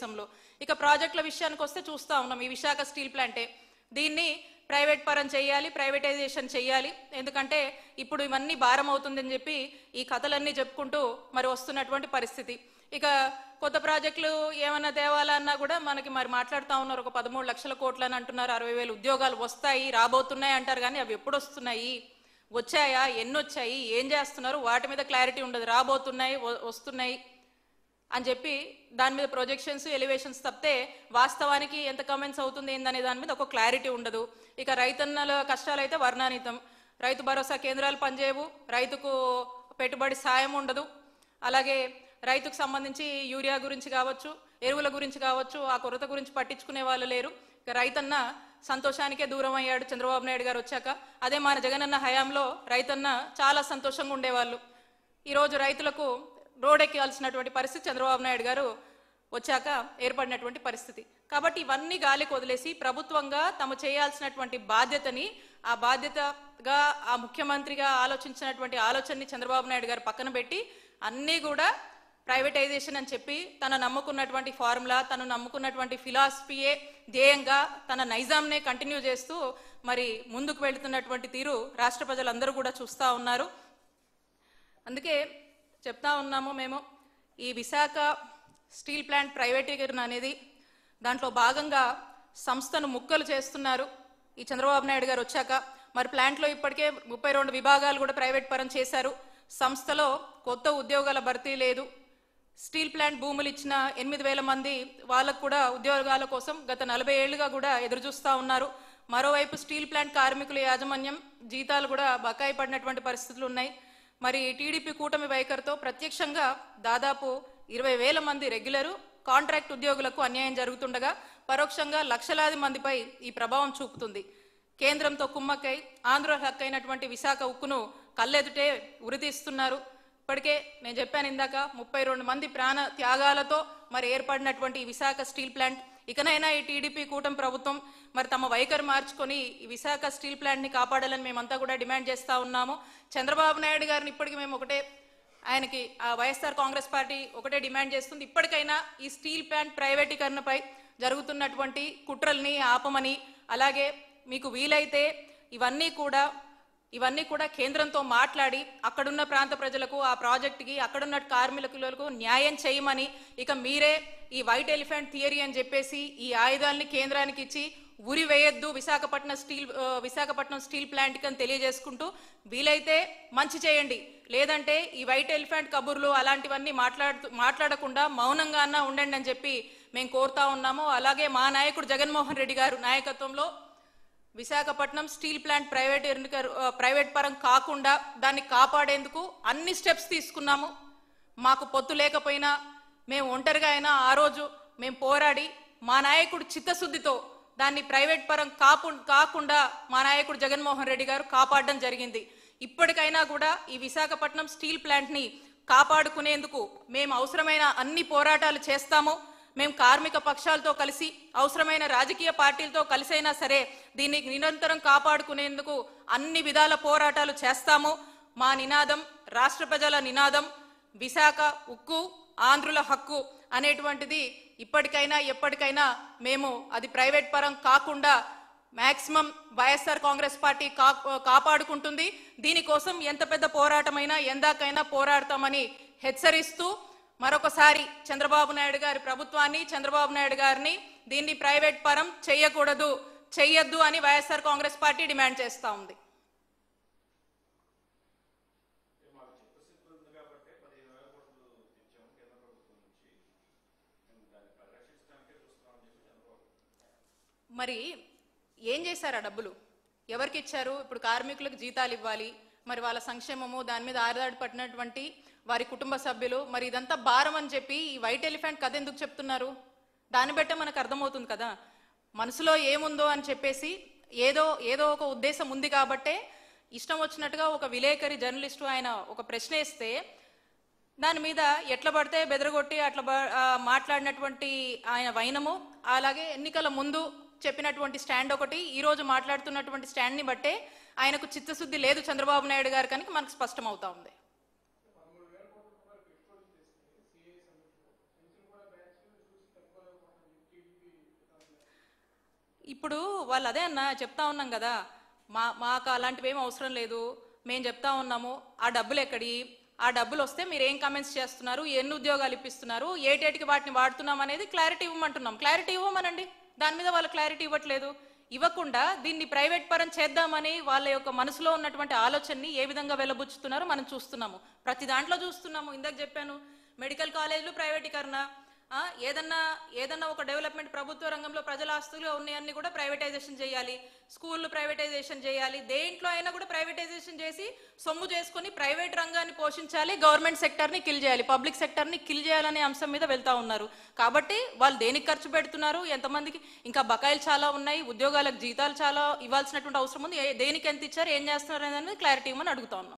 దేశంలో. ఇక ప్రాజెక్టుల విషయానికి వస్తే చూస్తూ ఉన్నాం, ఈ విశాఖ స్టీల్ ప్లాంటే దీన్ని ప్రైవేట్ పరం చేయాలి, ప్రైవేటైజేషన్ చేయాలి, ఎందుకంటే ఇప్పుడు ఇవన్నీ భారం అవుతుందని చెప్పి ఈ కథలన్నీ చెప్పుకుంటూ మరి వస్తున్నటువంటి పరిస్థితి. ఇక కొత్త ప్రాజెక్టులు ఏమైనా తేవాలన్నా కూడా మనకి మరి మాట్లాడుతూ ఉన్నారు, ఒక 13 లక్షల కోట్లు అని అంటున్నారు, 60,000 ఉద్యోగాలు వస్తాయి, రాబోతున్నాయి అంటారు, కానీ అవి ఎప్పుడు వస్తున్నాయి, వచ్చాయా, ఎన్ని వచ్చాయి, ఏం చేస్తున్నారు, వాటి మీద క్లారిటీ ఉండదు. రాబోతున్నాయి, వస్తున్నాయి అని చెప్పి దాని మీద ప్రొజెక్షన్స్, ఎలివేషన్స్ తప్పితే వాస్తవానికి ఎంత కమెంట్స్ అవుతుంది ఏందనే దాని మీద ఒక క్లారిటీ ఉండదు. ఇక రైతన్నల కష్టాలు అయితే వర్ణాతీతం. రైతు భరోసా కేంద్రాలు పనిచేయవు, రైతుకు పెట్టుబడి సాయం ఉండదు, అలాగే రైతుకు సంబంధించి యూరియా గురించి కావచ్చు, ఎరువుల గురించి కావచ్చు, ఆ కొరత గురించి పట్టించుకునే వాళ్ళు లేరు. ఇక రైతన్న సంతోషానికే దూరం అయ్యాడు చంద్రబాబు నాయుడు గారు వచ్చాక. అదే మన జగనన్న హయాంలో రైతన్న చాలా సంతోషంగా ఉండేవాళ్ళు. ఈరోజు రైతులకు రోడ్డెక్కాల్సినటువంటి పరిస్థితి చంద్రబాబు నాయుడు గారు వచ్చాక ఏర్పడినటువంటి పరిస్థితి. కాబట్టి ఇవన్నీ గాలికి వదిలేసి ప్రభుత్వంగా తమ చేయాల్సినటువంటి బాధ్యతని, ఆ బాధ్యతగా ఆ ముఖ్యమంత్రిగా ఆలోచించినటువంటి ఆలోచనని చంద్రబాబు నాయుడు గారు పక్కన పెట్టి అన్నీ కూడా ప్రైవేటైజేషన్ అని చెప్పి తన నమ్ముకున్నటువంటి ఫార్ములా, తను నమ్ముకున్నటువంటి ఫిలాసఫీయే ధ్యేయంగా తన నైజాంనే కంటిన్యూ చేస్తూ మరి ముందుకు వెళుతున్నటువంటి తీరు రాష్ట్ర ప్రజలందరూ కూడా చూస్తూ ఉన్నారు. అందుకే చెప్తా ఉన్నాము మేము, ఈ విశాఖ స్టీల్ ప్లాంట్ ప్రైవేటీకరణ అనేది దాంట్లో భాగంగా సంస్థను ముక్కలు చేస్తున్నారు ఈ చంద్రబాబు నాయుడు గారు వచ్చాక. మరి ప్లాంట్లో ఇప్పటికే 32 విభాగాలు కూడా ప్రైవేట్ పరం చేశారు. సంస్థలో కొత్త ఉద్యోగాల భర్తీ లేదు. స్టీల్ ప్లాంట్ భూములు ఇచ్చిన 8,000 మంది వాళ్ళకు కూడా ఉద్యోగాల కోసం గత 40 ఏళ్లుగా కూడా ఎదురు చూస్తూ ఉన్నారు. మరోవైపు స్టీల్ ప్లాంట్ కార్మికుల యాజమాన్యం జీతాలు కూడా బకాయి పడినటువంటి పరిస్థితులు ఉన్నాయి. మరి టీడీపీ కూటమి వైఖరితో ప్రత్యక్షంగా దాదాపు 20,000 మంది రెగ్యులరు, కాంట్రాక్ట్ ఉద్యోగులకు అన్యాయం జరుగుతుండగా పరోక్షంగా లక్షలాది మందిపై ఈ ప్రభావం చూపుతుంది. కేంద్రంతో కుమ్మక్కై ఆంధ్ర హక్కైనటువంటి విశాఖ ఉక్కును కళ్ళెదుటే ఉరితీస్తున్నారు. ఇప్పటికే నేను చెప్పాను ఇందాక, 32 మంది ప్రాణ త్యాగాలతో మరి ఏర్పడినటువంటి ఈ విశాఖ స్టీల్ ప్లాంట్, ఇకనైనా ఈ టీడీపీ కూటమి ప్రభుత్వం మరి తమ వైఖరి మార్చుకొని ఈ విశాఖ స్టీల్ ప్లాంట్ని కాపాడాలని మేమంతా కూడా డిమాండ్ చేస్తూ ఉన్నాము. చంద్రబాబు నాయుడు గారిని ఇప్పటికీ మేము ఆయనకి వైఎస్ఆర్ కాంగ్రెస్ పార్టీ ఒకటే డిమాండ్ చేస్తుంది, ఇప్పటికైనా ఈ స్టీల్ ప్లాంట్ ప్రైవేటీకరణపై జరుగుతున్నటువంటి కుట్రల్ని ఆపమని, అలాగే మీకు వీలైతే ఇవన్నీ కూడా కేంద్రంతో మాట్లాడి అక్కడున్న ప్రాంత ప్రజలకు, ఆ ప్రాజెక్టుకి, అక్కడున్న కార్మికులకు న్యాయం చేయమని, ఇక మీరే ఈ వైట్ ఎలిఫెంట్ థియరీ అని చెప్పేసి ఈ ఆయుధాలని కేంద్రానికి ఇచ్చి ఉరి వేయొద్దు విశాఖపట్నం స్టీల్ ప్లాంట్కి అని తెలియజేసుకుంటూ, వీలైతే మంచి చేయండి, లేదంటే ఈ వైట్ ఎలిఫెంట్ కబుర్లు అలాంటివన్నీ మాట్లాడకుండా మౌనంగా అన్నా ఉండండి అని చెప్పి మేము కోరుతా ఉన్నాము. అలాగే మా నాయకుడు జగన్మోహన్ రెడ్డి గారు నాయకత్వంలో విశాఖపట్నం స్టీల్ ప్లాంట్ ప్రైవేట్ పరం కాకుండా దాన్ని కాపాడేందుకు అన్ని స్టెప్స్ తీసుకున్నాము. మాకు పొత్తు లేకపోయినా మేము ఒంటరిగా అయినా ఆ రోజు మేము పోరాడి మా నాయకుడు చిత్తశుద్ధితో దాన్ని ప్రైవేట్ పరం కాకుండా మా నాయకుడు జగన్మోహన్ రెడ్డి గారు కాపాడడం జరిగింది. ఇప్పటికైనా కూడా ఈ విశాఖపట్నం స్టీల్ ప్లాంట్ని కాపాడుకునేందుకు మేము అవసరమైన అన్ని పోరాటాలు చేస్తాము. మేము కార్మిక పక్షాలతో కలిసి, అవసరమైన రాజకీయ పార్టీలతో కలిసైనా సరే దీన్ని నిరంతరం కాపాడుకునేందుకు అన్ని విధాల పోరాటాలు చేస్తాము. మా నినాదం, రాష్ట్ర ప్రజల నినాదం విశాఖ ఉక్కు, ఆంధ్రుల హక్కు అనేటువంటిది ఇప్పటికైనా ఎప్పటికైనా మేము అది ప్రైవేట్ పరం కాకుండా మ్యాక్సిమం వైఎస్ఆర్ కాంగ్రెస్ పార్టీ కాపాడుకుంటుంది. దీనికోసం ఎంత పెద్ద పోరాటమైనా ఎందాకైనా పోరాడతామని హెచ్చరిస్తూ మరొకసారి చంద్రబాబు నాయుడు గారి ప్రభుత్వాన్ని, చంద్రబాబు నాయుడు గారిని దీన్ని ప్రైవేట్ పరం చెయ్యొద్దు అని వైఎస్ఆర్ కాంగ్రెస్ పార్టీ డిమాండ్ చేస్తూ ఉంది. మరి ఏం చేశారు ఆ డబ్బులు? ఎవరికి ఇచ్చారు? ఇప్పుడు కార్మికులకు జీతాలు ఇవ్వాలి, మరి వాళ్ళ సంక్షేమము, దాని మీద ఆధారపడినటువంటి వారి కుటుంబ సభ్యులు, మరి ఇదంతా భారం అని చెప్పి ఈ వైట్ ఎలిఫెంట్ కథ ఎందుకు చెప్తున్నారు? దాన్ని బట్టే మనకు అర్థమవుతుంది కదా మనసులో ఏముందో అని చెప్పేసి. ఏదో ఒక ఉద్దేశం ఉంది కాబట్టే ఇష్టం వచ్చినట్టుగా ఒక విలేకరి జర్నలిస్టు ఆయన ఒక ప్రశ్న వేస్తే దాని మీద ఎట్లా పడితే బెదరగొట్టి అట్లా మాట్లాడినటువంటి ఆయన వైనము, అలాగే ఎన్నికల ముందు చెప్పినటువంటి స్టాండ్ ఒకటి, ఈరోజు మాట్లాడుతున్నటువంటి స్టాండ్ని బట్టే ఆయనకు చిత్తశుద్ధి లేదు చంద్రబాబు నాయుడు గారు కనుక మనకు స్పష్టం అవుతా ఉంది. ఇప్పుడు వాళ్ళు అదే అన్న చెప్తా ఉన్నాం కదా, మాకు అలాంటివి ఏం అవసరం లేదు, మేము చెప్తా ఉన్నాము ఆ డబ్బులు ఎక్కడి, ఆ డబ్బులు వస్తే మీరు ఏం కమెంట్స్ చేస్తున్నారు, ఎన్ని ఉద్యోగాలు ఇప్పిస్తున్నారు, ఏటేటికి వాటిని వాడుతున్నాం అనేది క్లారిటీ ఇవ్వమంటున్నాం. క్లారిటీ ఇవ్వమనండి. దాని మీద వాళ్ళు క్లారిటీ ఇవ్వట్లేదు. ఇవ్వకుండా దీన్ని ప్రైవేట్ పరం చేద్దామని వాళ్ళ యొక్క మనసులో ఉన్నటువంటి ఆలోచనని ఏ విధంగా వెలబుచ్చుతున్నారో మనం చూస్తున్నాము. ప్రతి దాంట్లో చూస్తున్నాము. ఇందాక చెప్పాను, మెడికల్ కాలేజీలు ప్రైవేటీకరణ, ఏదన్నా ఒక డెవలప్మెంట్ ప్రభుత్వ రంగంలో ప్రజల ఆస్తులు ఉన్నాయన్నీ కూడా ప్రైవేటైజేషన్ చేయాలి, స్కూళ్ళు ప్రైవేటైజేషన్ చేయాలి, దేంట్లో అయినా కూడా ప్రైవేటైజేషన్ చేసి సొమ్ము చేసుకొని ప్రైవేట్ రంగాన్ని పోషించాలి, గవర్నమెంట్ సెక్టర్ని కిల్ చేయాలి, పబ్లిక్ సెక్టర్ని కిల్ చేయాలనే అంశం మీద వెళ్తా ఉన్నారు. కాబట్టి వాళ్ళు దేనికి ఖర్చు పెడుతున్నారు, ఎంతమందికి ఇంకా బకాయిలు చాలా ఉన్నాయి, ఉద్యోగాలకు జీతాలు చాలా ఇవ్వాల్సినటువంటి అవసరం ఉంది, దేనికి ఎంత ఇచ్చారు, ఏం చేస్తున్నారు అనేది క్లారిటీ ఇవ్వమని అడుగుతా ఉన్నాం.